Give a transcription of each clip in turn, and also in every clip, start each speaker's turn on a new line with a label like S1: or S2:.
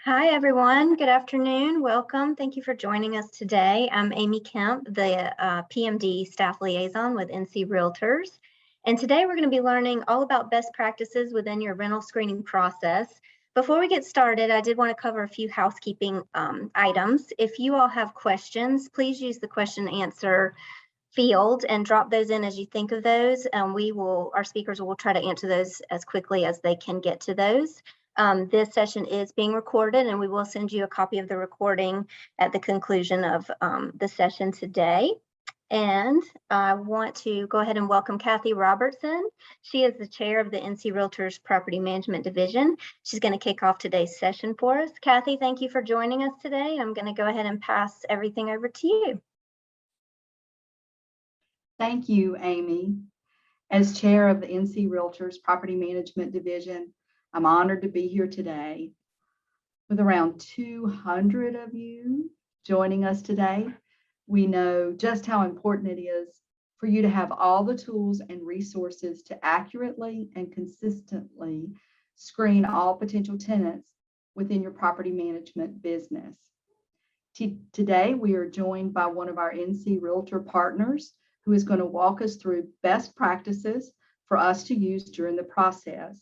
S1: Hi, everyone. Good afternoon. Welcome. Thank you for joining us today. I'm Amy Kemp, the PMD staff liaison with NC Realtors. And today we're going to be learning all about best practices within your rental screening process. Before we get started, I did want to cover a few housekeeping items. If you all have questions, please use the question and answer field and drop those in as you think of those. Our speakers will try to answer those as quickly as they can get to those. This session is being recorded, and we will send you a copy of the recording at the conclusion of the session today. And I want to go ahead and welcome Kathy Robertson. She is the chair of the NC Realtors Property Management Division. She's going to kick off today's session for us. Kathy, thank you for joining us today. I'm going to go ahead and pass everything over to you.
S2: Thank you, Amy. As chair of the NC Realtors Property Management Division, I'm honored to be here today. With around 200 of you joining us today, we know just how important it is for you to have all the tools and resources to accurately and consistently screen all potential tenants within your property management business. Today, we are joined by one of our NC Realtor partners who is going to walk us through best practices for us to use during the process,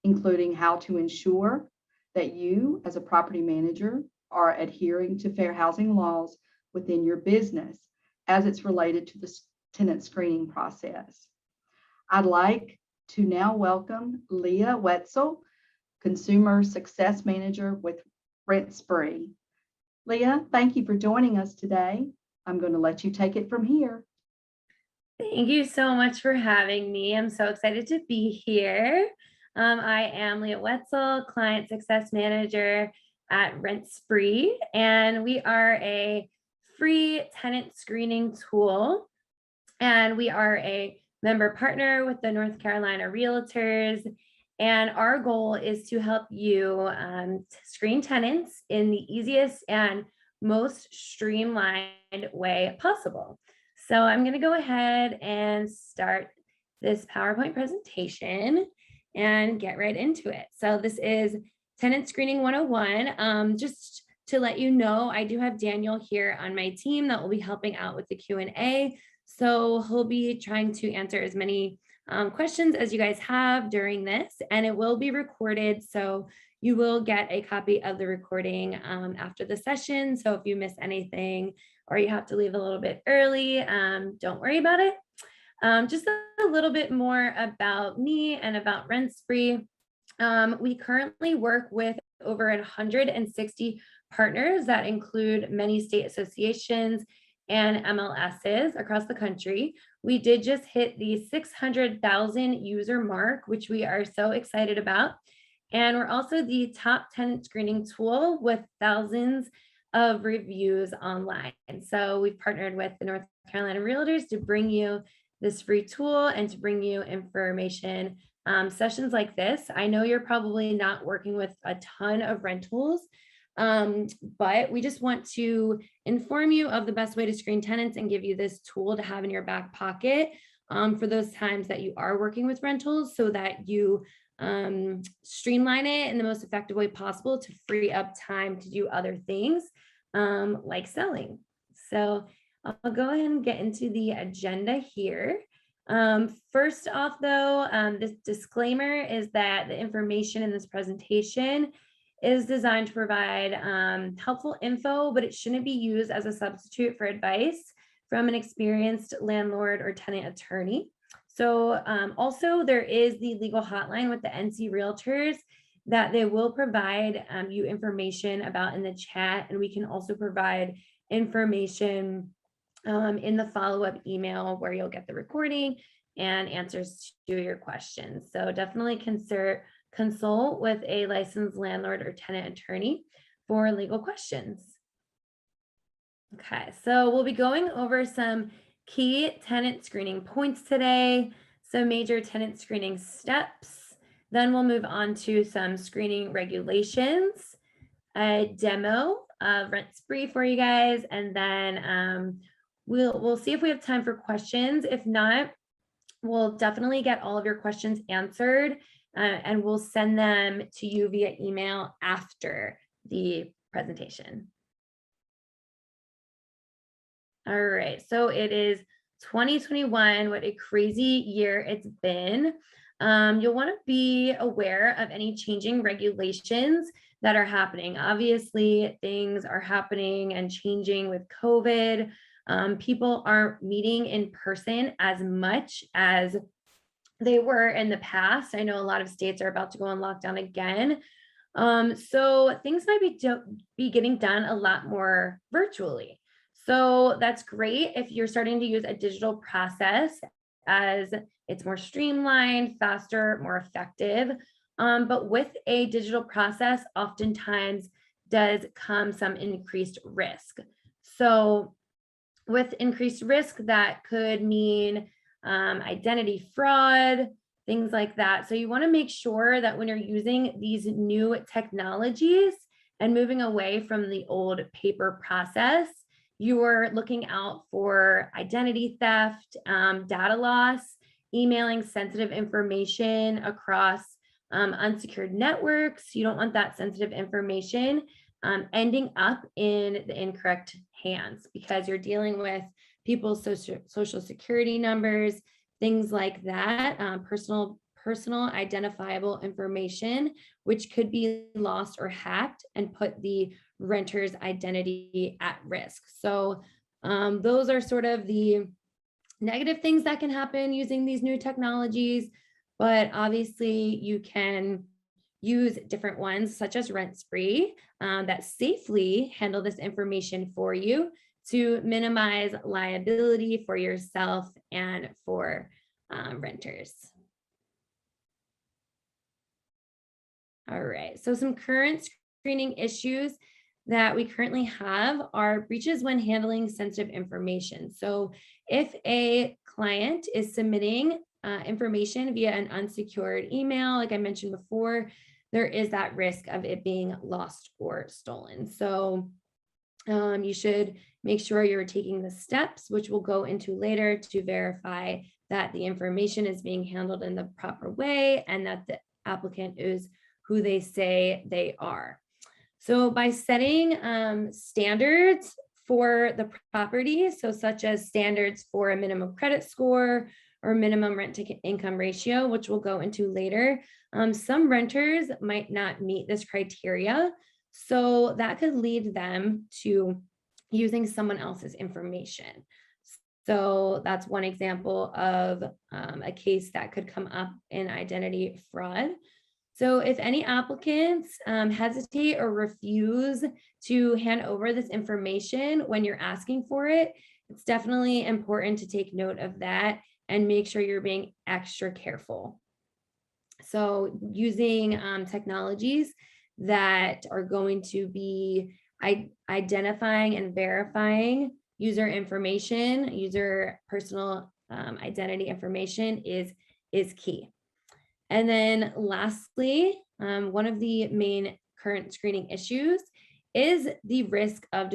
S2: including how to ensure that you as a property manager are adhering to fair housing laws within your business as it's related to the tenant screening process. I'd like to now welcome Leah Wetzel, Consumer Success Manager with Rent Spree. Leah, thank you for joining us today. I'm going to let you take it from here.
S3: Thank you so much for having me. I'm so excited to be here. I am Leah Wetzel, Client Success Manager at Rent Spree, and we are a free tenant screening tool. And we are a member partner with the North Carolina Realtors. And our goal is to help you screen tenants in the easiest and most streamlined way possible. So I'm going to go ahead and start this PowerPoint presentation and get right into it. So this is Tenant Screening 101. Just to let you know, I do have Daniel here on my team that will be helping out with the Q&A. So he'll be trying to answer as many questions as you guys have during this, and it will be recorded. So you will get a copy of the recording after the session. So if you miss anything or you have to leave a little bit early, don't worry about it. Just a little bit more about me and about Rent Spree. We currently work with over 160 partners that include many state associations and MLSs across the country. We did just hit the 600,000 user mark, which we are so excited about. And we're also the top tenant screening tool with thousands of reviews online. And so we've partnered with the North Carolina Realtors to bring you this free tool and to bring you information sessions like this. I know you're probably not working with a ton of rentals, but we just want to inform you of the best way to screen tenants and give you this tool to have in your back pocket for those times that you are working with rentals, so that you streamline it in the most effective way possible to free up time to do other things like selling. So I'll go ahead and get into the agenda here. First off, though, this disclaimer is that the information in this presentation is designed to provide helpful info, but it shouldn't be used as a substitute for advice from an experienced landlord or tenant attorney. So also there is the legal hotline with the NC Realtors that they will provide you information about in the chat, and we can also provide information in the follow-up email where you'll get the recording and answers to your questions. So definitely consult with a licensed landlord or tenant attorney for legal questions. Okay, so we'll be going over some key tenant screening points today, some major tenant screening steps. Then we'll move on to some screening regulations, a demo of Rent Spree for you guys, and then we'll see if we have time for questions. If not, we'll definitely get all of your questions answered, and we'll send them to you via email after the presentation. All right, so it is 2021. What a crazy year it's been. You'll want to be aware of any changing regulations that are happening. Obviously, things are happening and changing with COVID. People aren't meeting in person as much as they were in the past. I know a lot of states are about to go on lockdown again. So things might be getting done a lot more virtually. So that's great if you're starting to use a digital process, as it's more streamlined, faster, more effective. But with a digital process, oftentimes does come some increased risk. So with increased risk, that could mean identity fraud, things like that. So you want to make sure that when you're using these new technologies and moving away from the old paper process, you're looking out for identity theft, data loss, emailing sensitive information across unsecured networks. You don't want that sensitive information ending up in the incorrect hands, because you're dealing with people's social security numbers, things like that, personal identifiable information, which could be lost or hacked and put the renter's identity at risk. So those are sort of the negative things that can happen using these new technologies, but obviously you can use different ones such as Rent Spree that safely handle this information for you to minimize liability for yourself and for renters. All right, so some current screening issues that we currently have are breaches when handling sensitive information. So if a client is submitting information via an unsecured email, like I mentioned before, there is that risk of it being lost or stolen. So you should make sure you're taking the steps, which we'll go into later, to verify that the information is being handled in the proper way and that the applicant is who they say they are. So by setting standards for the property, so such as standards for a minimum credit score or minimum rent to income ratio, which we'll go into later, some renters might not meet this criteria. So that could lead them to using someone else's information. So that's one example of a case that could come up in identity fraud. So if any applicants hesitate or refuse to hand over this information when you're asking for it, it's definitely important to take note of that and make sure you're being extra careful. So using technologies that are going to be identifying and verifying user information, user personal identity information is key. And then lastly, one of the main current screening issues is the risk of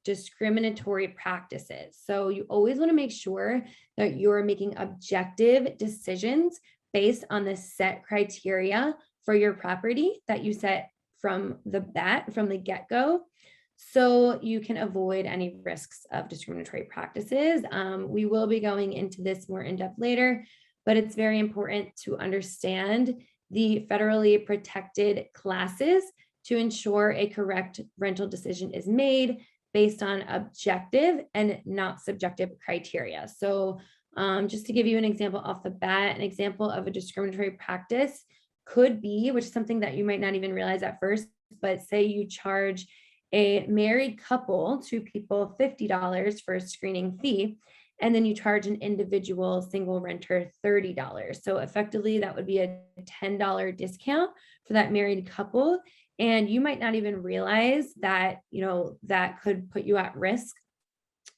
S3: discriminatory practices. So you always want to make sure that you're making objective decisions based on the set criteria for your property that you set from the get-go, so you can avoid any risks of discriminatory practices. We will be going into this more in depth later, but it's very important to understand the federally protected classes to ensure a correct rental decision is made based on objective and not subjective criteria. So just to give you an example off the bat, an example of a discriminatory practice could be, which is something that you might not even realize at first, but say you charge a married couple, two people, $50 for a screening fee, and then you charge an individual single renter $30. So effectively that would be a $10 discount for that married couple. And you might not even realize that, that could put you at risk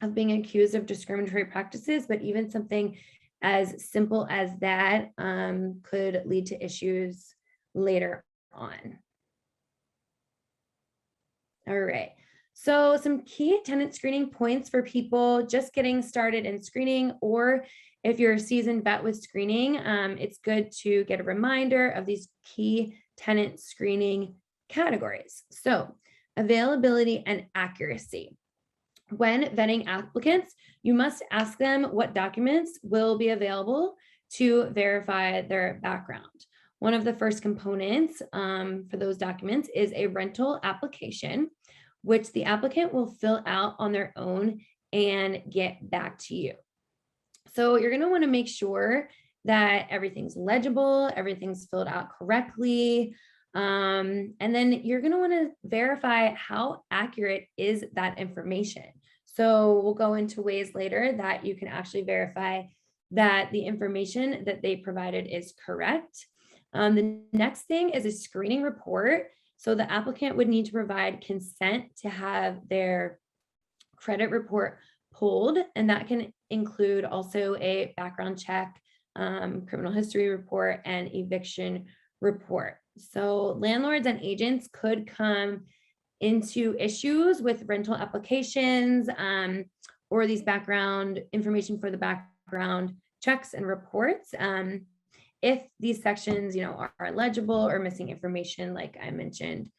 S3: of being accused of discriminatory practices, but even something as simple as that could lead to issues later on. All right. So some key tenant screening points for people just getting started in screening, or if you're a seasoned vet with screening, it's good to get a reminder of these key tenant screening categories. So availability and accuracy. When vetting applicants, you must ask them what documents will be available to verify their background. One of the first components for those documents is a rental application, which the applicant will fill out on their own and get back to you. So you're going to want to make sure that everything's legible, everything's filled out correctly. And then you're going to want to verify how accurate is that information. So we'll go into ways later that you can actually verify that the information that they provided is correct. The next thing is a screening report. So the applicant would need to provide consent to have their credit report pulled, and that can include also a background check, criminal history report, and eviction report. So landlords and agents could come into issues with rental applications or these background information for the background checks and reports if these sections, are illegible or missing information, like I mentioned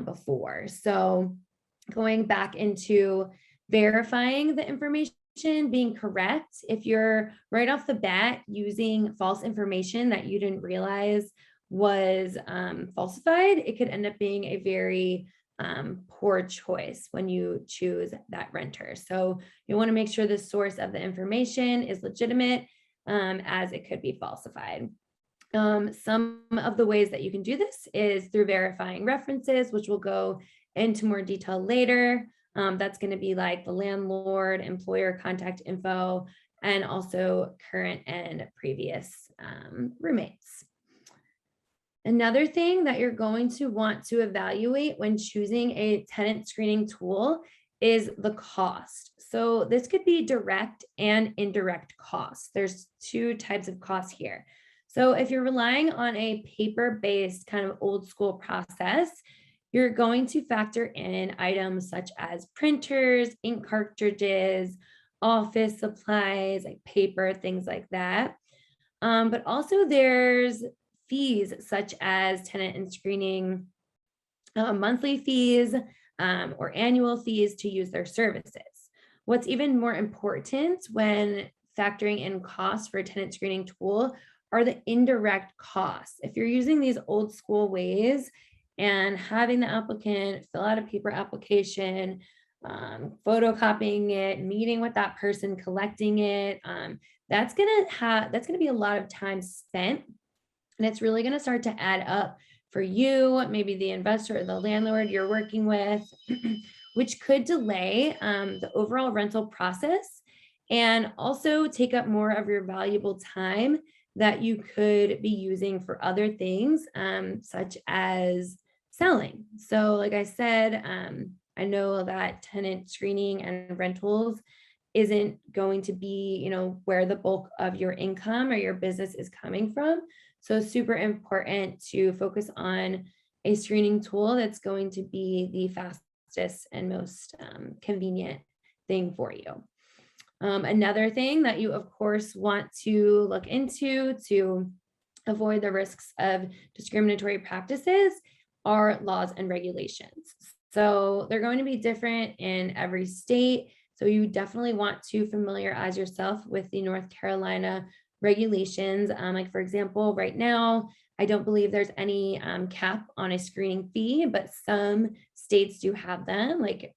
S3: before. So going back into verifying the information being correct, if you're right off the bat using false information that you didn't realize was falsified, it could end up being a very poor choice when you choose that renter. So you want to make sure the source of the information is legitimate, as it could be falsified. Some of the ways that you can do this is through verifying references, which we'll go into more detail later. That's going to be like the landlord, employer contact info, and also current and previous roommates. Another thing that you're going to want to evaluate when choosing a tenant screening tool is the cost. So this could be direct and indirect costs. There's two types of costs here. So if you're relying on a paper-based kind of old school process, you're going to factor in items such as printers, ink cartridges, office supplies, like paper, things like that. But also there's fees such as tenant and screening monthly fees or annual fees to use their services. What's even more important when factoring in costs for a tenant screening tool are the indirect costs. If you're using these old school ways and having the applicant fill out a paper application, photocopying it, meeting with that person, collecting it, that's gonna be a lot of time spent, and it's really gonna start to add up for you, maybe the investor or the landlord you're working with, which could delay the overall rental process and also take up more of your valuable time that you could be using for other things, such as selling. So like I said, I know that tenant screening and rentals isn't going to be, where the bulk of your income or your business is coming from. So super important to focus on a screening tool that's going to be the fastest and most convenient thing for you. Another thing that you, of course, want to look into to avoid the risks of discriminatory practices are laws and regulations. So they're going to be different in every state. So you definitely want to familiarize yourself with the North Carolina regulations. Like for example, right now, I don't believe there's any cap on a screening fee, but some states do have them. Like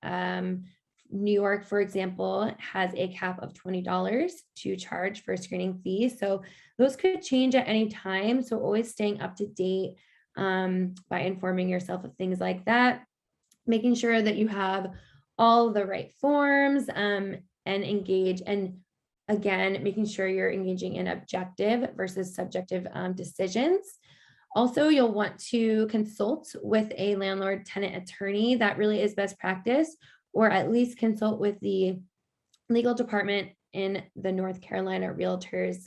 S3: New York, for example, has a cap of $20 to charge for a screening fee. So those could change at any time. So always staying up to date by informing yourself of things like that, making sure that you have all the right forms and engage. And again, making sure you're engaging in objective versus subjective decisions. Also, you'll want to consult with a landlord tenant attorney. That really is best practice, or at least consult with the legal department in the North Carolina Realtors.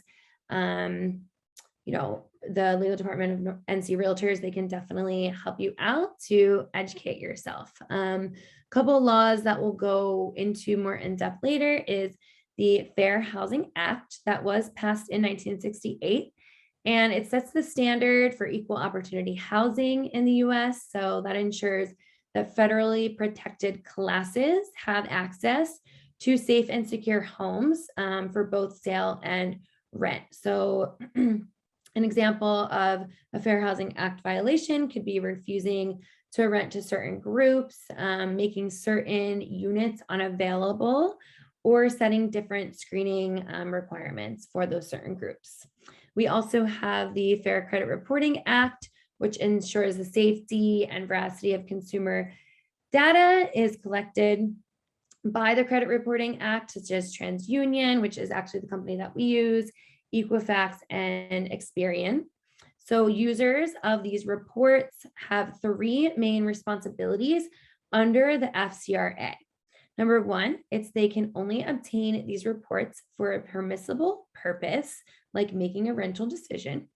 S3: The legal department of NC Realtors, they can definitely help you out to educate yourself. Couple of laws that we'll go into more in depth later is the Fair Housing Act that was passed in 1968. And it sets the standard for equal opportunity housing in the US. So that ensures that federally protected classes have access to safe and secure homes for both sale and rent. So an example of a Fair Housing Act violation could be refusing to rent to certain groups, making certain units unavailable, or setting different screening requirements for those certain groups. We also have the Fair Credit Reporting Act, which ensures the safety and veracity of consumer data is collected by the Credit Reporting Act, such as TransUnion, which is actually the company that we use, Equifax, and Experian. So users of these reports have three main responsibilities under the FCRA. Number one, they can only obtain these reports for a permissible purpose, like making a rental decision.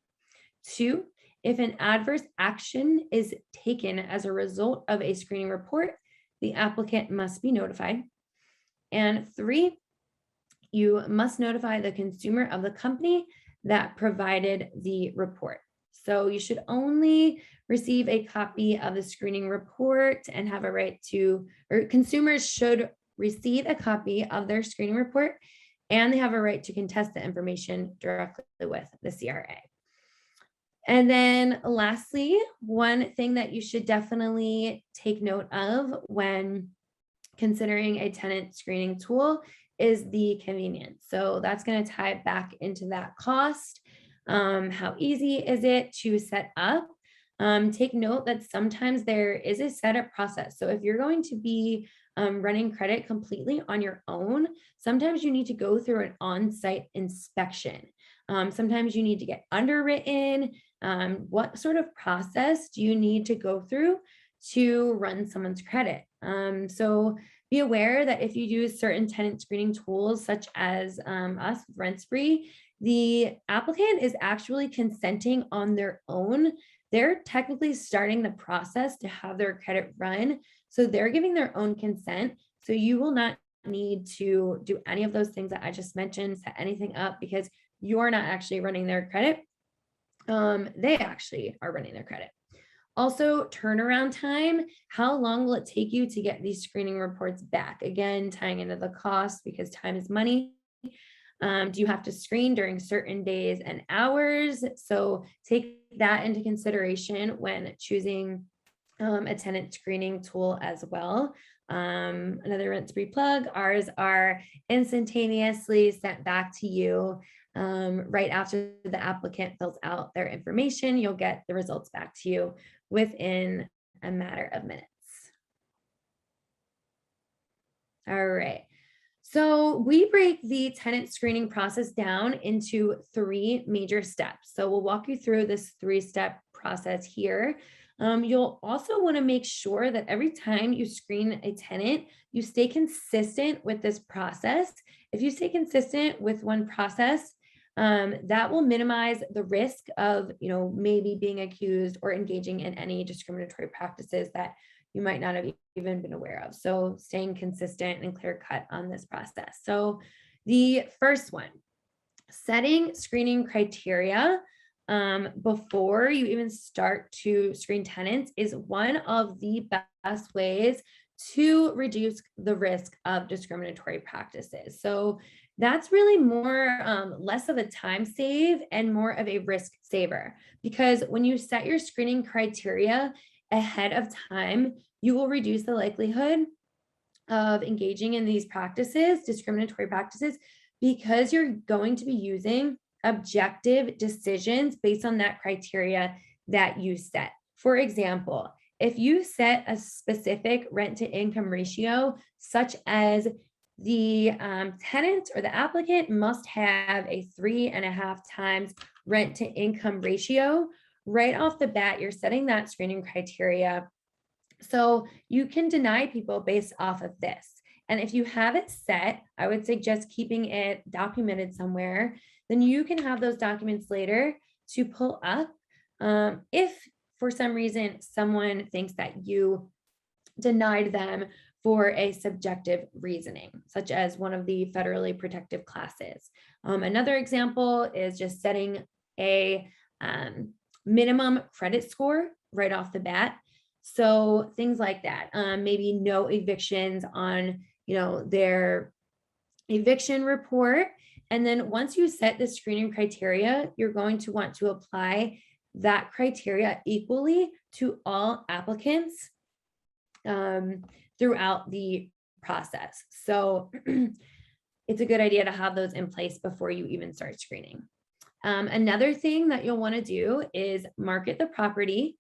S3: Two, if an adverse action is taken as a result of a screening report, the applicant must be notified. And three, you must notify the consumer of the company that provided the report. So you should only receive a copy of the screening report and have a right to, or consumers should receive a copy of their screening report, and they have a right to contest the information directly with the CRA. And then lastly, one thing that you should definitely take note of when considering a tenant screening tool is the convenience. So that's going to tie back into that cost. How easy is it to set up? Take note that sometimes there is a setup process. So if you're going to be running credit completely on your own, sometimes you need to go through an on-site inspection. Sometimes you need to get underwritten. What sort of process do you need to go through to run someone's credit? So be aware that if you use certain tenant screening tools, such as us, Rent Spree, the applicant is actually consenting on their own. They're technically starting the process to have their credit run. So they're giving their own consent. So you will not need to do any of those things that I just mentioned, set anything up, because you're not actually running their credit. They actually are running their credit. Also, turnaround time. How long will it take you to get these screening reports back? Again, tying into the cost, because time is money. Do you have to screen during certain days and hours? So take that into consideration when choosing a tenant screening tool as well. Another Rent Spree plug, ours are instantaneously sent back to you right after the applicant fills out their information. You'll get the results back to you within a matter of minutes. All right. So we break the tenant screening process down into three major steps. So we'll walk you through this three-step process here. You'll also want to make sure that every time you screen a tenant, you stay consistent with this process. If you stay consistent with one process, that will minimize the risk of, maybe being accused or engaging in any discriminatory practices that you might not have even been aware of. So staying consistent and clear cut on this process. So the first one, setting screening criteria before you even start to screen tenants is one of the best ways to reduce the risk of discriminatory practices. So that's really less of a time save and more of a risk saver, because when you set your screening criteria ahead of time, you will reduce the likelihood of engaging in these practices, discriminatory practices, because you're going to be using objective decisions based on that criteria that you set. For example, if you set a specific rent to income ratio, such as the tenant or the applicant must have a 3.5 times rent to income ratio, right off the bat, you're setting that screening criteria. So you can deny people based off of this. And if you have it set, I would suggest keeping it documented somewhere. Then you can have those documents later to pull up if for some reason someone thinks that you denied them for a subjective reasoning, such as one of the federally protective classes. Another example is just setting a minimum credit score right off the bat. So things like that, maybe no evictions on, their eviction report. And then once you set the screening criteria, you're going to want to apply that criteria equally to all applicants throughout the process. So it's a good idea to have those in place before you even start screening. Another thing that you'll want to do is market the property.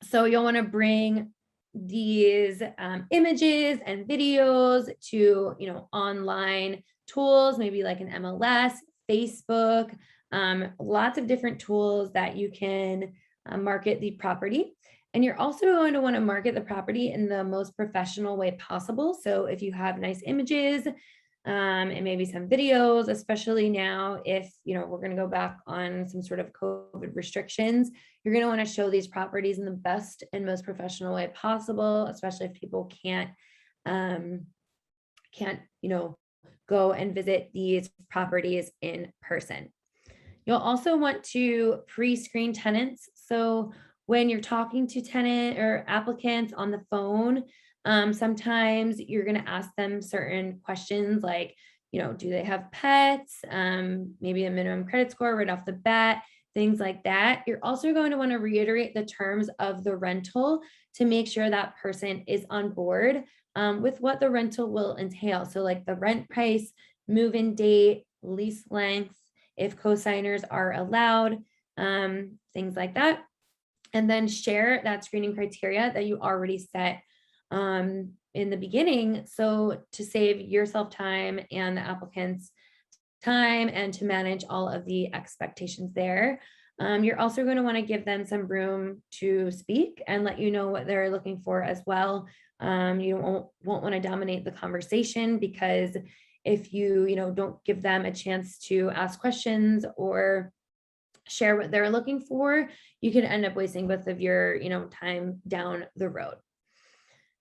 S3: So you'll want to bring these images and videos to, online tools, maybe like an MLS, Facebook, lots of different tools that you can market the property. And you're also going to want to market the property in the most professional way possible. So if you have nice images and maybe some videos, especially now, if, we're going to go back on some sort of COVID restrictions, you're going to want to show these properties in the best and most professional way possible, especially if people can't, go and visit these properties in person. You'll also want to pre-screen tenants. So when you're talking to tenant or applicants on the phone, sometimes you're going to ask them certain questions like, do they have pets? Maybe a minimum credit score right off the bat, things like that. You're also going to want to reiterate the terms of the rental to make sure that person is on board with what the rental will entail. So like the rent price, move-in date, lease length, if co-signers are allowed, things like that. And then share that screening criteria that you already set in the beginning. So to save yourself time and the applicant's time and to manage all of the expectations there. You're also going to want to give them some room to speak and let you know what they're looking for as well. You won't want to dominate the conversation, because if you, don't give them a chance to ask questions or share what they're looking for, you can end up wasting both of your, time down the road.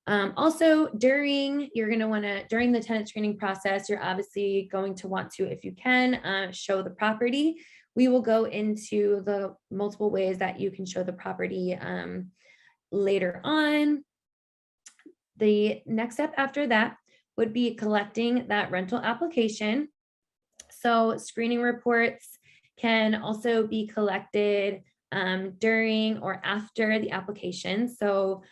S3: Also, during the tenant screening process, you're obviously going to want to, if you can, show the property. We will go into the multiple ways that you can show the property later on. The next step after that would be collecting that rental application. So screening reports can also be collected during or after the application. So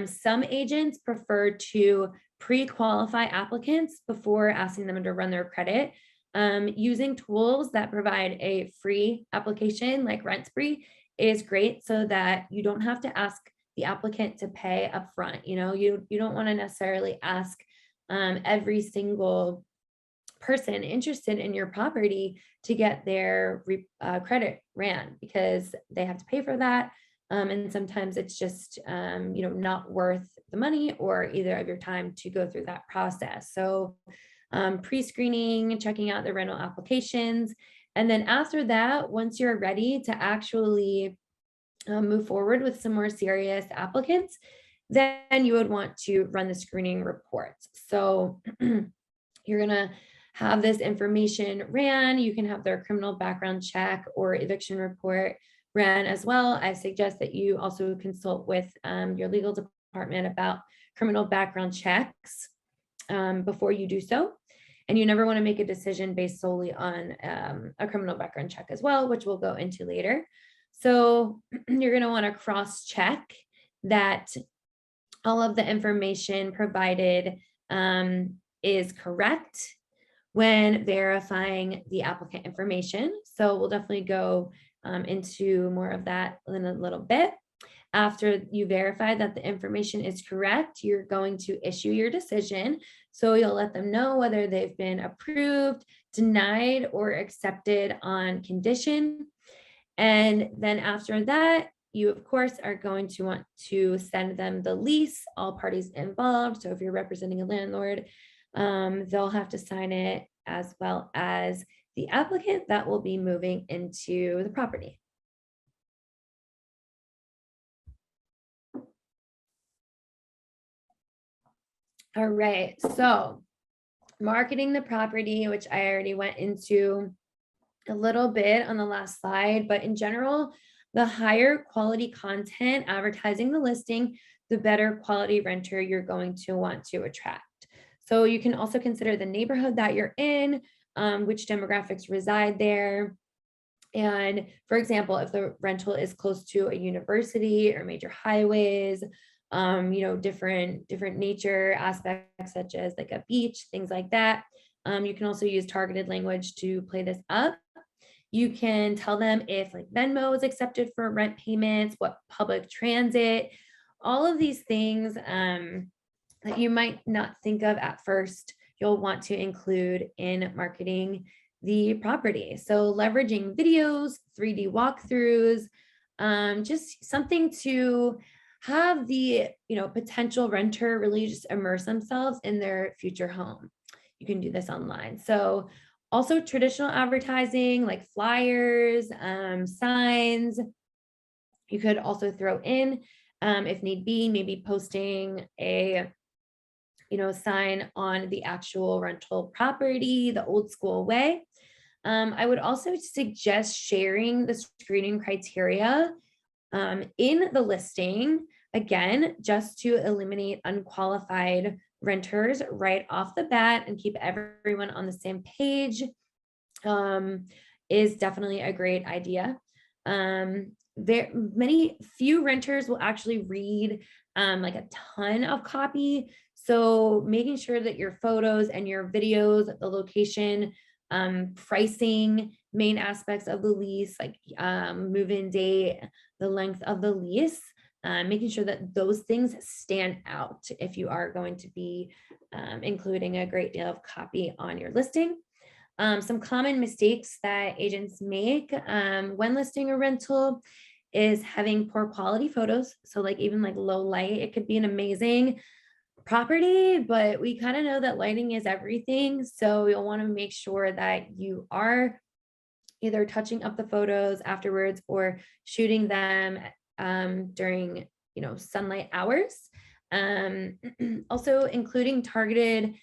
S3: some agents prefer to pre-qualify applicants before asking them to run their credit. Using tools that provide a free application like Rent Spree is great, so that you don't have to ask the applicant to pay upfront. You don't want to necessarily ask every single person interested in your property to get their credit ran, because they have to pay for that. And sometimes it's just, not worth the money or either of your time to go through that process. So pre-screening, checking out the rental applications. And then after that, once you're ready to actually move forward with some more serious applicants, then you would want to run the screening reports. So you're going to have this information ran. You can have their criminal background check or eviction report ran as well. I suggest that you also consult with your legal department about criminal background checks before you do so. And you never want to make a decision based solely on a criminal background check as well, which we'll go into later. So you're going to want to cross-check that all of the information provided is correct when verifying the applicant information. So we'll definitely go into more of that in a little bit. After you verify that the information is correct, you're going to issue your decision. So you'll let them know whether they've been approved, denied, or accepted on condition. And then after that, you of course are going to want to send them the lease, all parties involved. So if you're representing a landlord, they'll have to sign it, as well as the applicant that will be moving into the property. All right, so marketing the property, which I already went into a little bit on the last slide, but in general, the higher quality content advertising the listing, the better quality renter you're going to want to attract. So you can also consider the neighborhood that you're in, which demographics reside there. And for example, if the rental is close to a university or major highways, different nature aspects such as like a beach, things like that. You can also use targeted language to play this up. You can tell them if like Venmo is accepted for rent payments, what public transit, all of these things that you might not think of at first, you'll want to include in marketing the property. So leveraging videos, 3D walkthroughs, just something to have the potential renter really just immerse themselves in their future home. You can do this online. So also traditional advertising like flyers, signs. You could also throw in, if need be, maybe posting a sign on the actual rental property, the old school way. I would also suggest sharing the screening criteria in the listing, again, just to eliminate unqualified renters right off the bat and keep everyone on the same page, is definitely a great idea. Few renters will actually read like a ton of copy. So making sure that your photos and your videos, the location, pricing, main aspects of the lease, like move-in date, the length of the lease, making sure that those things stand out if you are going to be including a great deal of copy on your listing. Some common mistakes that agents make when listing a rental is having poor quality photos. So like even like low light, it could be an amazing property, but we kind of know that lighting is everything. So you'll want to make sure that you are either touching up the photos afterwards or shooting them during sunlight hours. Also including targeted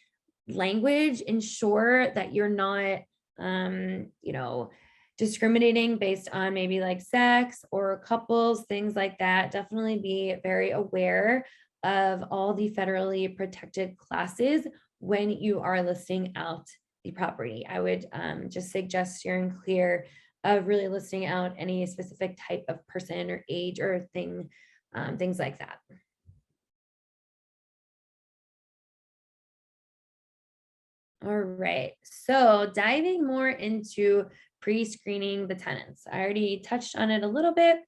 S3: language, ensure that you're not discriminating based on maybe like sex or couples, things like that. Definitely be very aware of all the federally protected classes when you are listing out the property. I would just suggest steering clear of really listing out any specific type of person or age or thing, things like that. All right, so diving more into pre-screening the tenants. I already touched on it a little bit,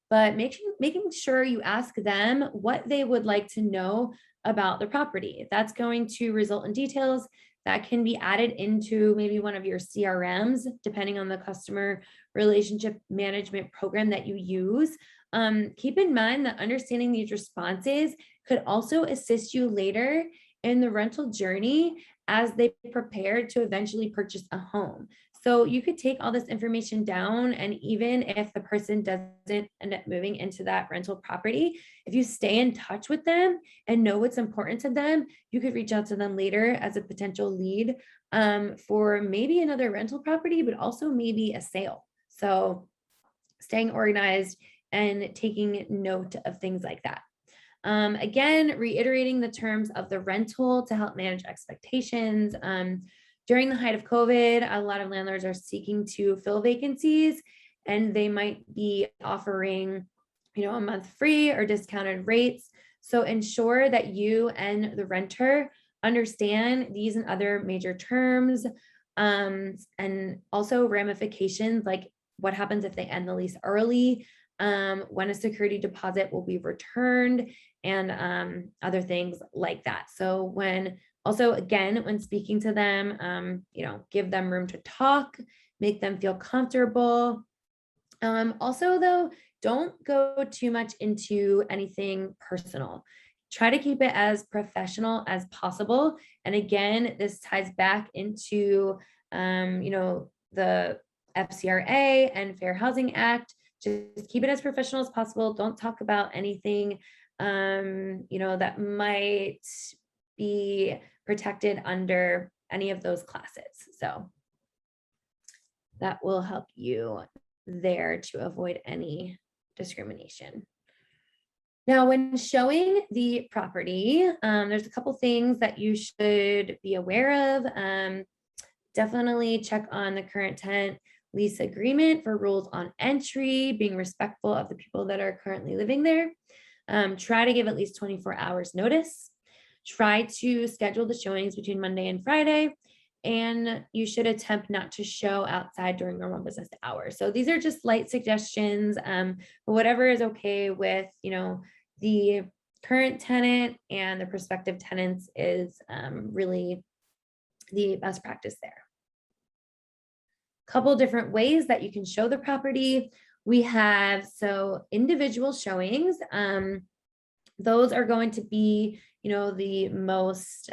S3: but making sure you ask them what they would like to know about the property. That's going to result in details that can be added into maybe one of your CRMs, depending on the customer relationship management program that you use. Keep in mind that understanding these responses could also assist you later in the rental journey as they prepare to eventually purchase a home. So you could take all this information down, and even if the person doesn't end up moving into that rental property, if you stay in touch with them and know what's important to them, you could reach out to them later as a potential lead for maybe another rental property, but also maybe a sale. So staying organized and taking note of things like that. Again, reiterating the terms of the rental to help manage expectations. During the height of COVID, a lot of landlords are seeking to fill vacancies, and they might be offering, a month free or discounted rates. So ensure that you and the renter understand these and other major terms, and also ramifications, like what happens if they end the lease early, when a security deposit will be returned, and other things like that. So when speaking to them, give them room to talk, make them feel comfortable. Also though, don't go too much into anything personal. Try to keep it as professional as possible. And again, this ties back into, the FCRA and Fair Housing Act. Just keep it as professional as possible. Don't talk about anything, that might be protected under any of those classes. So that will help you there to avoid any discrimination. Now, when showing the property, there's a couple things that you should be aware of. Definitely check on the current tenant lease agreement for rules on entry, being respectful of the people that are currently living there. Try to give at least 24 hours notice. Try to schedule the showings between Monday and Friday, and you should attempt not to show outside during normal business hours. So these are just light suggestions, but whatever is okay with, the current tenant and the prospective tenants is really the best practice there. Couple different ways that you can show the property. We have individual showings. Those are going to be, the most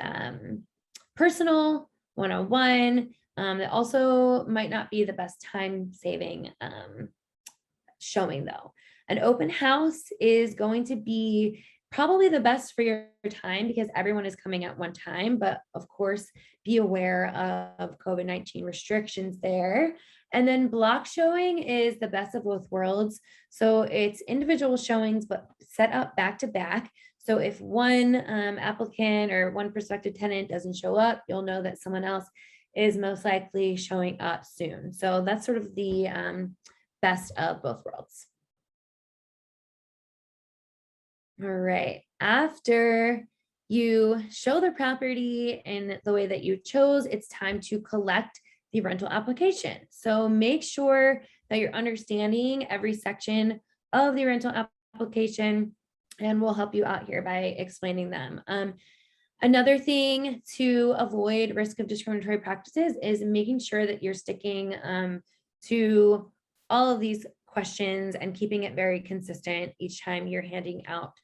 S3: personal, one-on-one. It also might not be the best time saving showing though. An open house is going to be probably the best for your time because everyone is coming at one time, but of course, be aware of COVID-19 restrictions there. And then block showing is the best of both worlds. So it's individual showings, but set up back to back. So if one applicant or one prospective tenant doesn't show up, you'll know that someone else is most likely showing up soon. So that's sort of the best of both worlds. All right, after you show the property in the way that you chose, it's time to collect the rental application. So make sure that you're understanding every section of the rental application, and we'll help you out here by explaining them. Another thing to avoid risk of discriminatory practices is making sure that you're sticking to all of these questions and keeping it very consistent each time you're handing out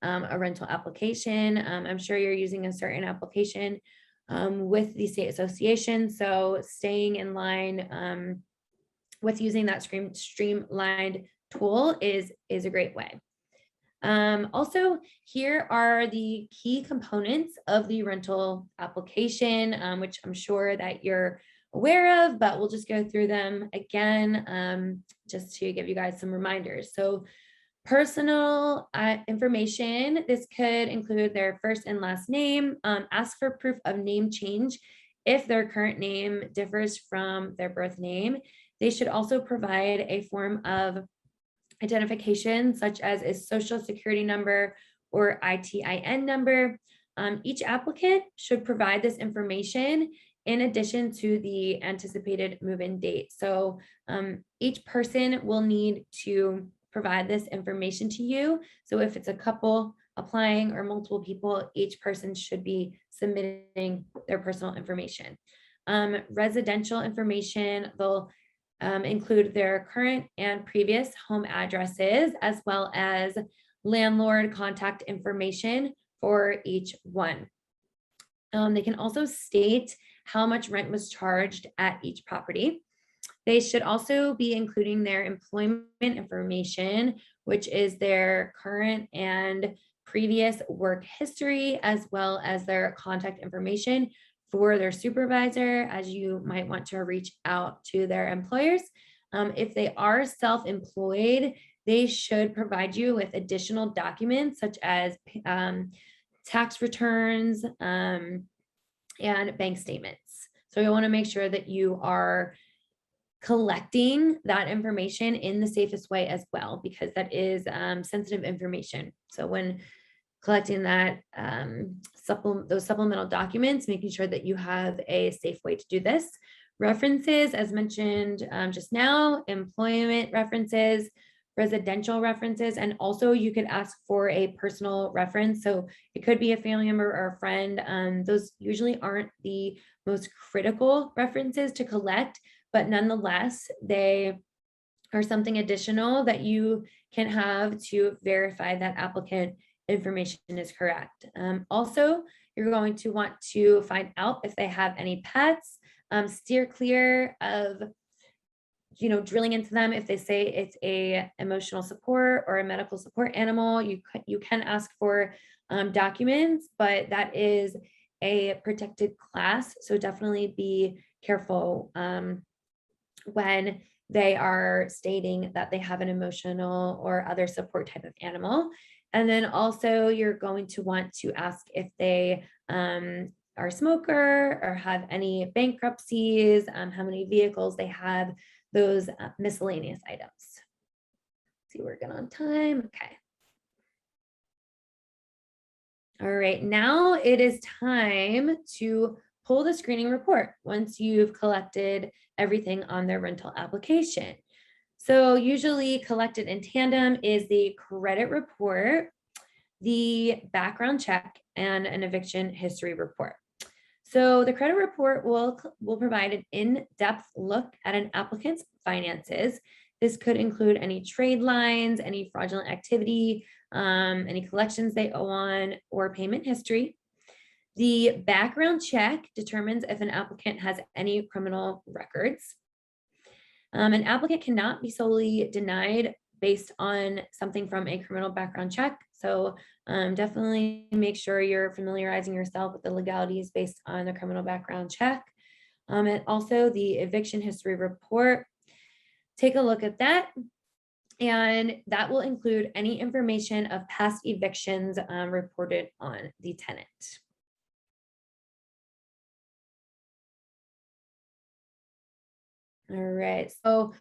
S3: a rental application. I'm sure you're using a certain application with the state association. So staying in line with using that streamlined tool is a great way. Also, here are the key components of the rental application, which I'm sure that you're aware of, but we'll just go through them again, just to give you guys some reminders. So personal information, this could include their first and last name. Ask for proof of name change if their current name differs from their birth name. They should also provide a form of identification, such as a social security number or ITIN number. Each applicant should provide this information in addition to the anticipated move-in date. So each person will need to provide this information to you. So if it's a couple applying or multiple people, each person should be submitting their personal information. Residential information, they'll include their current and previous home addresses, as well as landlord contact information for each one. They can also state how much rent was charged at each property. They should also be including their employment information, which is their current and previous work history, as well as their contact information for their supervisor, as you might want to reach out to their employers. If they are self-employed, they should provide you with additional documents such as tax returns and bank statements. So you want to make sure that you are collecting that information in the safest way as well, because that is sensitive information. So when collecting that those supplemental documents, making sure that you have a safe way to do this. References, as mentioned just now, employment references, residential references, and also you could ask for a personal reference. So it could be a family member or a friend. Those usually aren't the most critical references to collect, but nonetheless, they are something additional that you can have to verify that applicant information is correct. Also, you're going to want to find out if they have any pets. Steer clear of drilling into them. If they say it's a emotional support or a medical support animal, you can ask for documents, but that is a protected class. So definitely be careful when they are stating that they have an emotional or other support type of animal. And then also you're going to want to ask if they are a smoker or have any bankruptcies, how many vehicles they have, those miscellaneous items. See, we're good on time. Okay. All right, now it is time to pull the screening report once you've collected everything on their rental application. So usually collected in tandem is the credit report, the background check, and an eviction history report. So the credit report will provide an in-depth look at an applicant's finances. This could include any trade lines, any fraudulent activity, any collections they owe on, or payment history. The background check determines if an applicant has any criminal records. An applicant cannot be solely denied based on something from a criminal background check. So definitely make sure you're familiarizing yourself with the legalities based on the criminal background check. And also the eviction history report. Take a look at that. And that will include any information of past evictions reported on the tenant. All right, so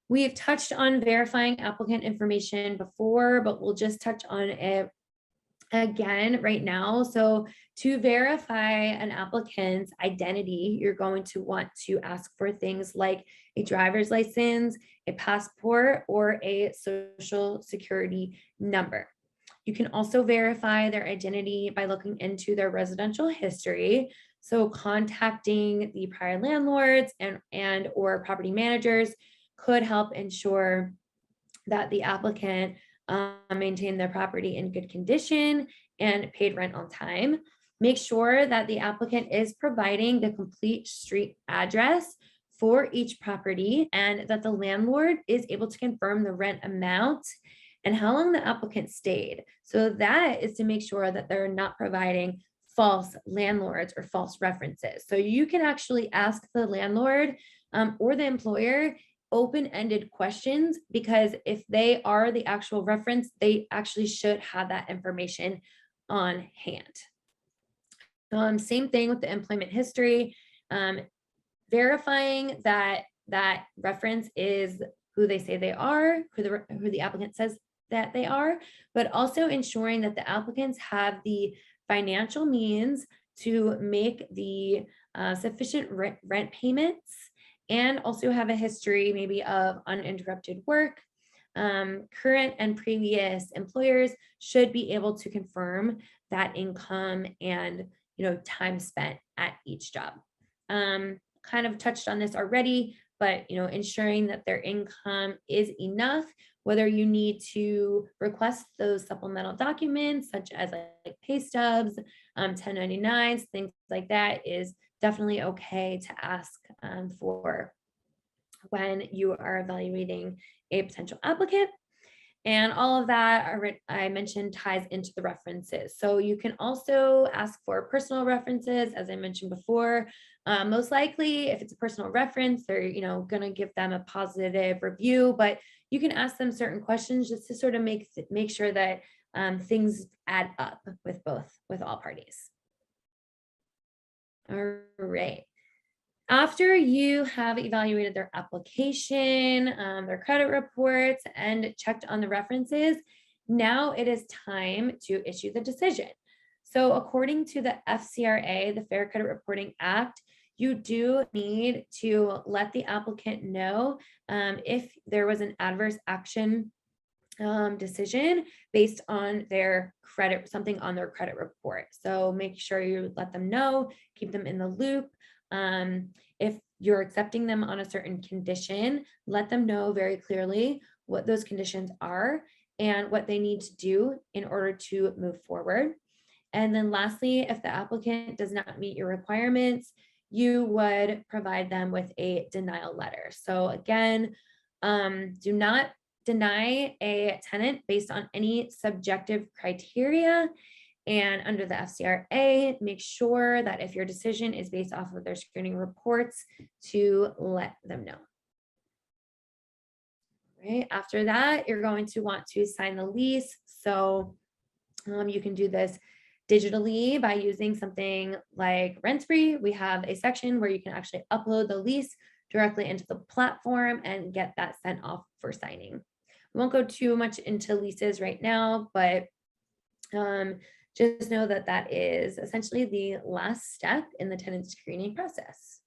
S3: we've touched on verifying applicant information before, but we'll just touch on it again right now. So to verify an applicant's identity, you're going to want to ask for things like a driver's license, a passport, or a social security number. You can also verify their identity by looking into their residential history. So contacting the prior landlords and or property managers could help ensure that the applicant maintained their property in good condition and paid rent on time. Make sure that the applicant is providing the complete street address for each property and that the landlord is able to confirm the rent amount and how long the applicant stayed. So that is to make sure that they're not providing false landlords or false references. So you can actually ask the landlord or the employer open-ended questions, because if they are the actual reference, they actually should have that information on hand. Same thing with the employment history, verifying that that reference is who they say they are, who the applicant says that they are, but also ensuring that the applicants have the financial means to make the sufficient rent payments, and also have a history maybe of uninterrupted work. Current and previous employers should be able to confirm that income and time spent at each job. Kind of touched on this already, but ensuring that their income is enough, whether you need to request those supplemental documents such as like pay stubs, 1099s, things like that, is definitely okay to ask for when you are evaluating a potential applicant. And all of that I mentioned ties into the references. So you can also ask for personal references, as I mentioned before. Most likely, if it's a personal reference, they're going to give them a positive review, but you can ask them certain questions just to sort of make sure that things add up with all parties. All right. After you have evaluated their application, their credit reports, and checked on the references, now it is time to issue the decision. So according to the FCRA, the Fair Credit Reporting Act, you do need to let the applicant know if there was an adverse action decision based on their credit, something on their credit report. So make sure you let them know, keep them in the loop. If you're accepting them on a certain condition, let them know very clearly what those conditions are and what they need to do in order to move forward. And then lastly, if the applicant does not meet your requirements, you would provide them with a denial letter. So again, do not deny a tenant based on any subjective criteria. And under the FCRA, make sure that if your decision is based off of their screening reports, to let them know. right? After that, you're going to want to sign the lease. So you can do this digitally by using something like Rent-Spree. We have a section where you can actually upload the lease directly into the platform and get that sent off for signing. We won't go too much into leases right now, but just know that that is essentially the last step in the tenant screening process.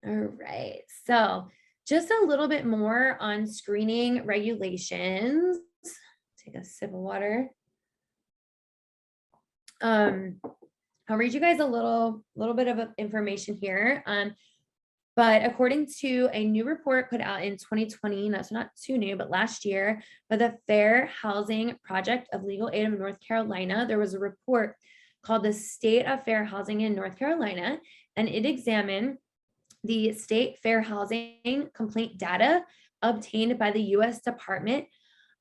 S3: All right, so just a little bit more on screening regulations. Take a sip of water. I'll read you guys a little bit of information here. But according to a new report put out in 2020, that's not too new, but last year, by the Fair Housing Project of Legal Aid of North Carolina, there was a report called the State of Fair Housing in North Carolina, and it examined the state fair housing complaint data obtained by the U.S. Department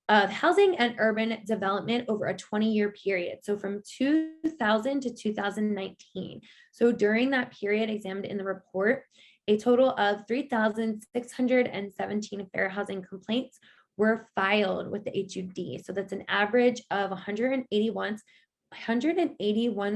S3: of Housing and Urban Development over a 20-year period. So from 2000 to 2019. So during that period examined in the report, a total of 3,617 fair housing complaints were filed with the HUD. So that's an average of 181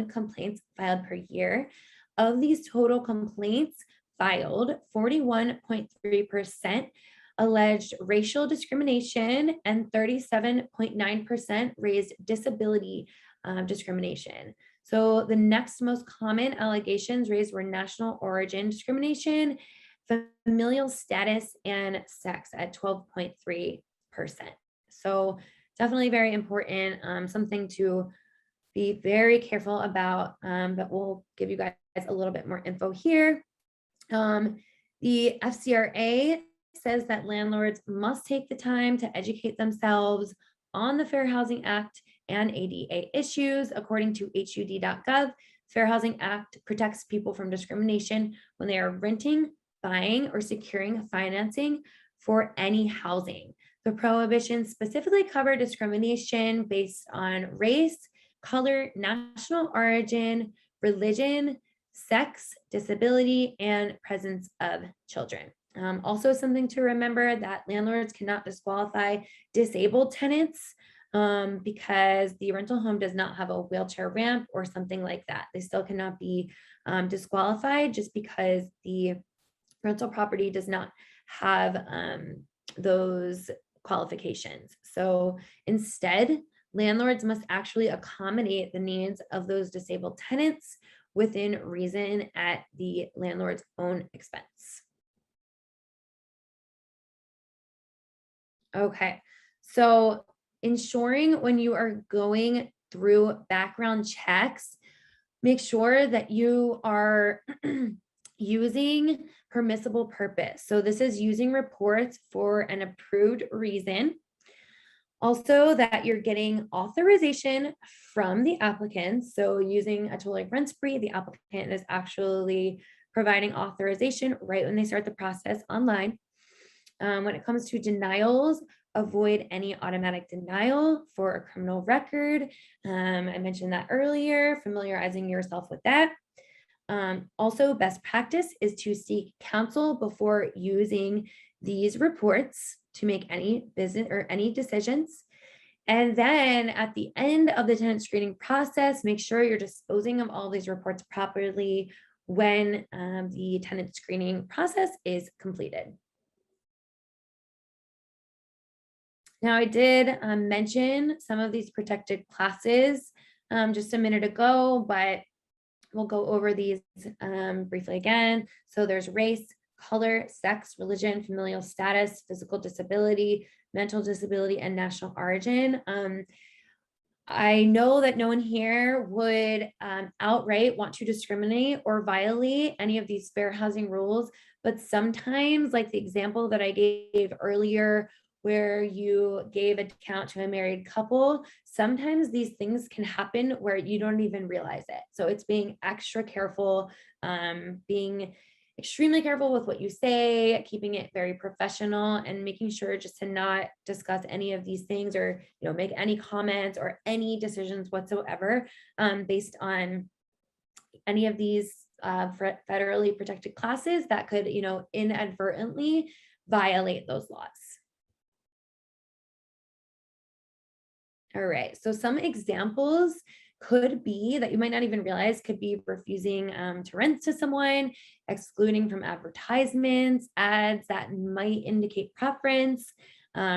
S3: complaints filed per year. Of these total complaints filed, 41.3% alleged racial discrimination and 37.9% raised disability discrimination. So the next most common allegations raised were national origin discrimination, familial status, and sex at 12.3%. So definitely very important, something to be very careful about, but we'll give you guys a little bit more info here. The FCRA says that landlords must take the time to educate themselves on the Fair Housing Act and ADA issues. According to HUD.gov, Fair Housing Act protects people from discrimination when they are renting, buying, or securing financing for any housing. The prohibitions specifically cover discrimination based on race, color, national origin, religion, sex, disability, and presence of children. Also something to remember that landlords cannot disqualify disabled tenants because the rental home does not have a wheelchair ramp or something like that. They still cannot be disqualified just because the rental property does not have those qualifications. So instead, landlords must actually accommodate the needs of those disabled tenants within reason at the landlord's own expense. Okay, so ensuring when you are going through background checks, make sure that you are using permissible purpose. So this is using reports for an approved reason. Also, that you're getting authorization from the applicant. So using a tool like Rent-Spree, the applicant is actually providing authorization right when they start the process online. When it comes to denials, avoid any automatic denial for a criminal record. I mentioned that earlier, familiarizing yourself with that. Also, best practice is to seek counsel before using these reports to make any business or any decisions. And then at the end of the tenant screening process, make sure you're disposing of all these reports properly when the tenant screening process is completed. Now, I did mention some of these protected classes just a minute ago, but we'll go over these briefly again. So there's race, color, sex, religion, familial status, physical disability, mental disability, and national origin. I know that no one here would outright want to discriminate or violate any of these fair housing rules, but sometimes, like the example that I gave earlier, where you gave a discount to a married couple, sometimes these things can happen where you don't even realize it. So it's being extra careful, being extremely careful with what you say, keeping it very professional, and making sure just to not discuss any of these things or make any comments or any decisions whatsoever based on any of these federally protected classes that could inadvertently violate those laws. All right, so some examples could be that you might not even realize could be refusing to rent to someone, excluding from advertisements, ads that might indicate preference,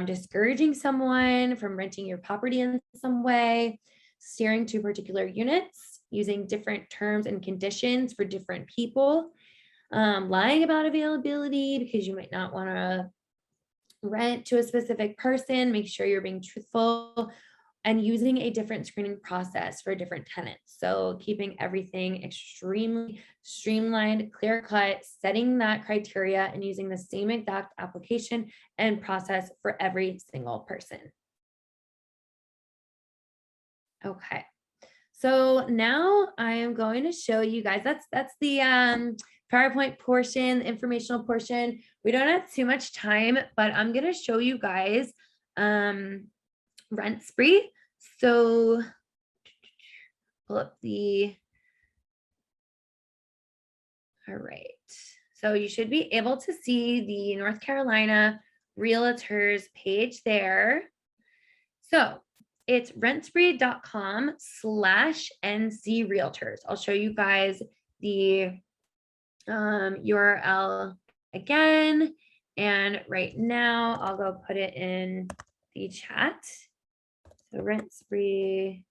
S3: discouraging someone from renting your property in some way, steering to particular units, using different terms and conditions for different people, lying about availability because you might not want to rent to a specific person, make sure you're being truthful, and using a different screening process for different tenants. So keeping everything extremely streamlined, clear cut, setting that criteria and using the same exact application and process for every single person. Okay, so now I am going to show you guys, that's the PowerPoint portion, the informational portion. We don't have too much time, but I'm going to show you guys Rent Spree. So pull up all right. So you should be able to see the North Carolina Realtors page there. So it's rentspree.com/NC Realtors. I'll show you guys the URL again. And right now I'll go put it in the chat. So Rent Spree.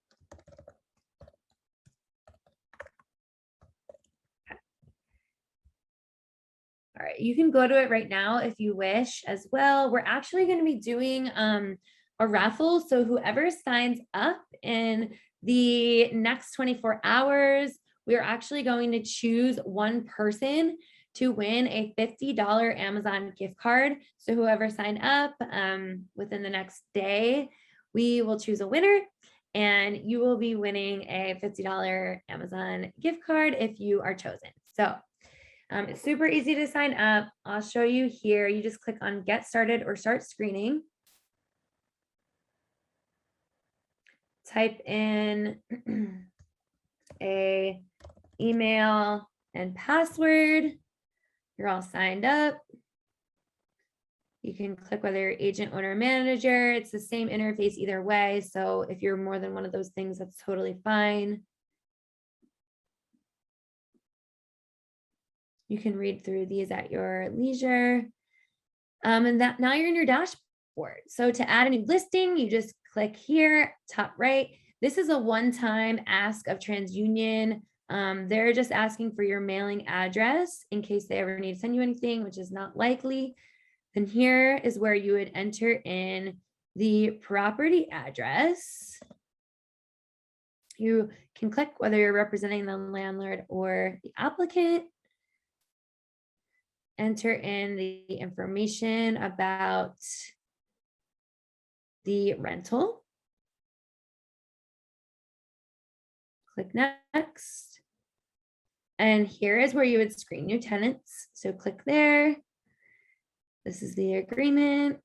S3: All right, you can go to it right now if you wish as well. We're actually going to be doing a raffle. So whoever signs up in the next 24 hours, we are actually going to choose one person to win a $50 Amazon gift card. So whoever signed up within the next day, we will choose a winner and you will be winning a $50 Amazon gift card if you are chosen. So it's super easy to sign up. I'll show you here. You just click on Get Started or Start Screening. Type in a email and password. You're all signed up. You can click whether you're agent, owner, manager. It's the same interface either way. So if you're more than one of those things, that's totally fine. You can read through these at your leisure. And that now you're in your dashboard. So to add a new listing, you just click here, top right. This is a one-time ask of TransUnion. They're just asking for your mailing address in case they ever need to send you anything, which is not likely. Then here is where you would enter in the property address. You can click whether you're representing the landlord or the applicant. Enter in the information about the rental. Click next. And here is where you would screen new tenants. So click there. This is the agreement.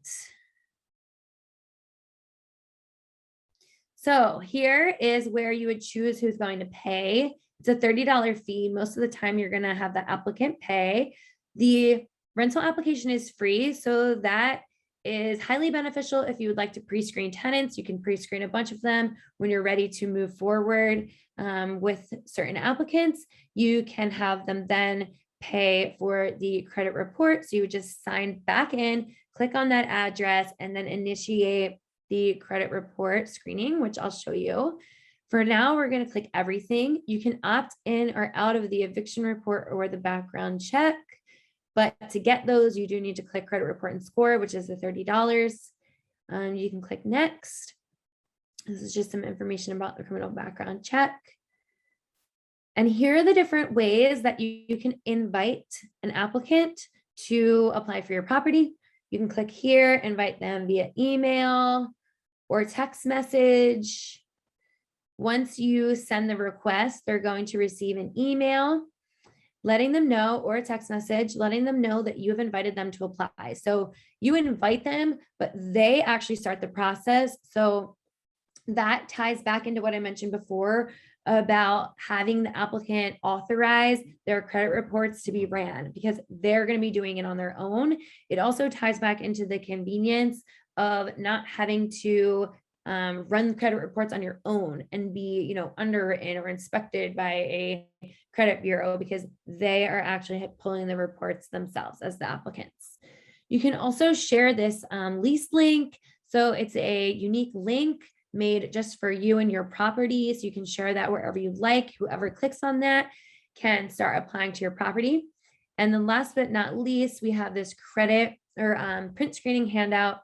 S3: So here is where you would choose who's going to pay. It's a $30 fee. Most of the time you're going to have the applicant pay. The rental application is free, so that is highly beneficial if you would like to pre-screen tenants. You can pre-screen a bunch of them when you're ready to move forward with certain applicants. You can have them then pay for the credit report. So you would just sign back in, click on that address, and then initiate the credit report screening, which I'll show you. For now, we're going to click everything. You can opt in or out of the eviction report or the background check. But to get those, you do need to click credit report and score, which is the $30. You can click next. This is just some information about the criminal background check. And here are the different ways that you can invite an applicant to apply for your property. You can click here, invite them via email or text message. Once you send the request, they're going to receive an email letting them know, or a text message, letting them know that you've invited them to apply. So you invite them, but they actually start the process. So that ties back into what I mentioned before about having the applicant authorize their credit reports to be ran, because they're going to be doing it on their own. It also ties back into the convenience of not having to run credit reports on your own and be, underwritten or inspected by a credit bureau, because they are actually pulling the reports themselves as the applicants. You can also share this lease link. So it's a unique link made just for you and your property. So you can share that wherever you like. Whoever clicks on that can start applying to your property. And then last but not least, we have this credit or print screening handout.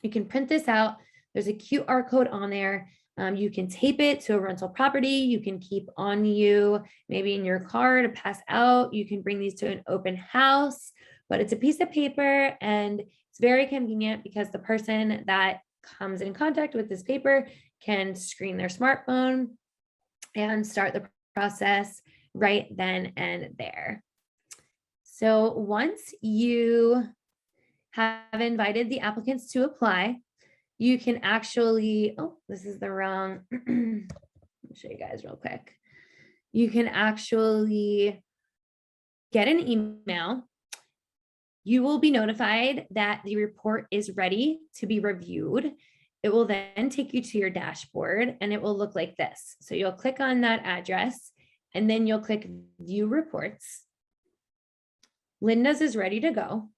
S3: You can print this out. There's a QR code on there. You can tape it to a rental property. You can keep on you, maybe in your car to pass out. You can bring these to an open house, but it's a piece of paper and it's very convenient because the person that comes in contact with this paper can screen their smartphone and start the process right then and there. So once you have invited the applicants to apply, you can actually, this is the wrong, let me show you guys real quick. You can actually get an email. You will be notified that the report is ready to be reviewed. It will then take you to your dashboard and it will look like this. So you'll click on that address and then you'll click View Reports. Linda's is ready to go.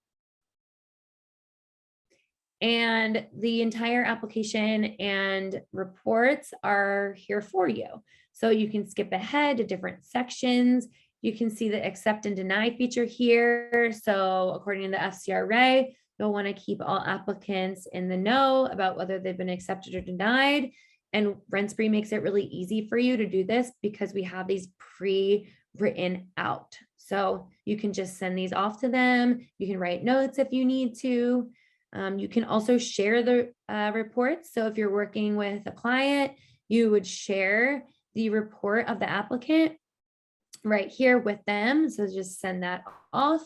S3: And the entire application and reports are here for you. So you can skip ahead to different sections. You can see the accept and deny feature here. So according to the FCRA, you'll want to keep all applicants in the know about whether they've been accepted or denied. And RentSpree makes it really easy for you to do this because we have these pre-written out. So you can just send these off to them. You can write notes if you need to. You can also share the reports. So if you're working with a client, you would share the report of the applicant right here with them. So just send that off.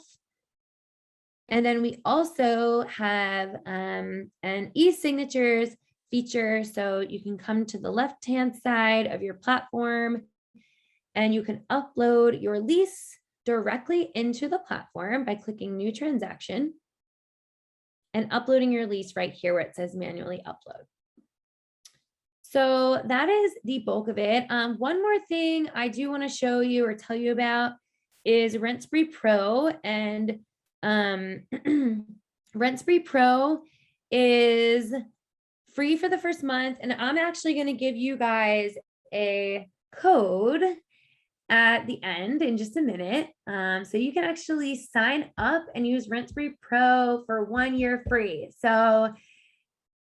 S3: And then we also have an e-signatures feature. So you can come to the left-hand side of your platform and you can upload your lease directly into the platform by clicking New Transaction and uploading your lease right here where it says manually upload. So that is the bulk of it. One more thing I do want to show you or tell you about is RentSpree Pro. And RentSpree Pro is free for the first month. And I'm actually going to give you guys a code at the end in just a minute. So you can actually sign up and use RentSpree Pro for 1 year free. So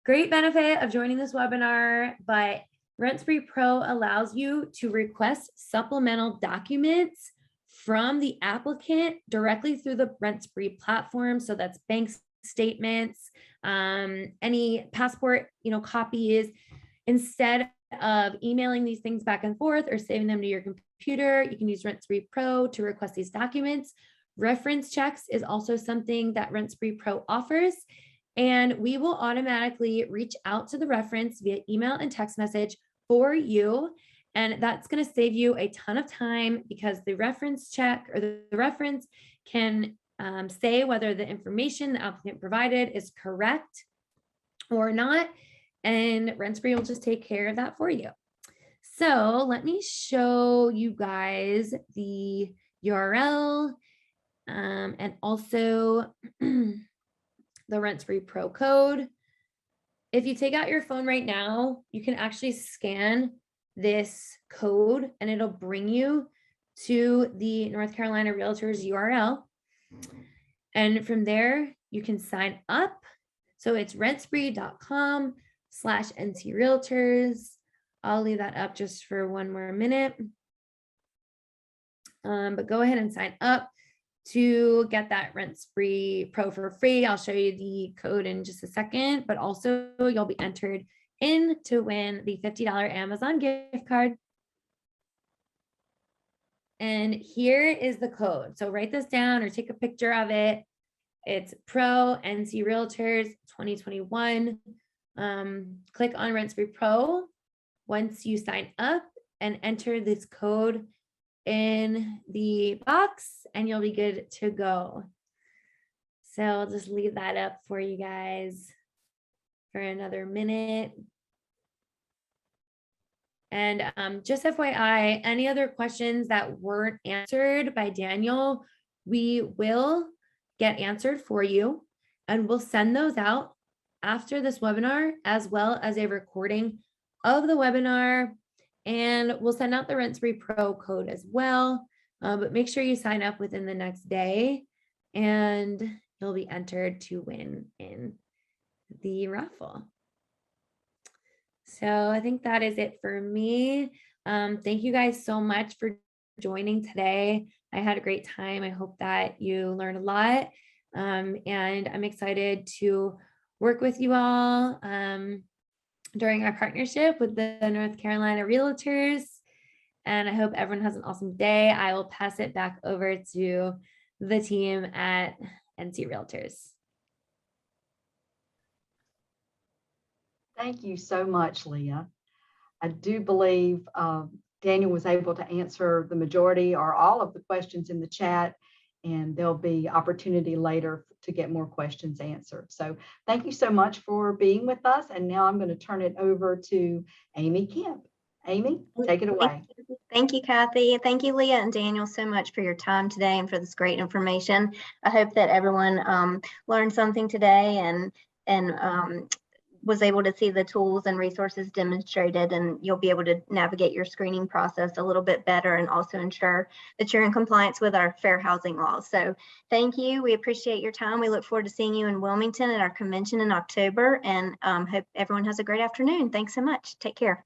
S3: great benefit of joining this webinar, but RentSpree Pro allows you to request supplemental documents from the applicant directly through the RentSpree platform. So that's bank statements, any passport, copies, instead of emailing these things back and forth or saving them to your computer. You can use RentSpree Pro to request these documents. Reference checks is also something that RentSpree Pro offers. And we will automatically reach out to the reference via email and text message for you. And that's going to save you a ton of time because the reference check or the reference can say whether the information the applicant provided is correct or not. And RentSpree will just take care of that for you. So let me show you guys the URL and also the RentSpree Pro code. If you take out your phone right now, you can actually scan this code and it'll bring you to the North Carolina Realtors URL. And from there, you can sign up. So it's rentspree.com/NC Realtors. I'll leave that up just for 1 more minute. But go ahead and sign up to get that RentSpree Pro for free. I'll show you the code in just a second, but also you'll be entered in to win the $50 Amazon gift card. And here is the code. So write this down or take a picture of it. It's Pro NC Realtors 2021. Click on RentSpree Pro once you sign up and enter this code in the box, and you'll be good to go. So I'll just leave that up for you guys for another minute. And just FYI, any other questions that weren't answered by Daniel, we will get answered for you, and we'll send those out after this webinar, as well as a recording of the webinar. And we'll send out the Rent Spree Pro code as well. But make sure you sign up within the next day, and you'll be entered to win in the raffle. So I think that is it for me. Thank you guys so much for joining today. I had a great time. I hope that you learned a lot. And I'm excited to work with you all during our partnership with the North Carolina Realtors. And I hope everyone has an awesome day. I will pass it back over to the team at NC Realtors.
S2: Thank you so much, Leah. I do believe Daniel was able to answer the majority or all of the questions in the chat, and there'll be opportunity later to get more questions answered. So thank you so much for being with us. And now I'm going to turn it over to Amy Kemp. Amy, take it away.
S1: Thank you, Kathy. Thank you, Leah and Daniel, so much for your time today and for this great information. I hope that everyone learned something today and was able to see the tools and resources demonstrated, and you'll be able to navigate your screening process a little bit better and also ensure that you're in compliance with our fair housing laws. So thank you. We appreciate your time. We look forward to seeing you in Wilmington at our convention in October, and hope everyone has a great afternoon. Thanks so much. Take care.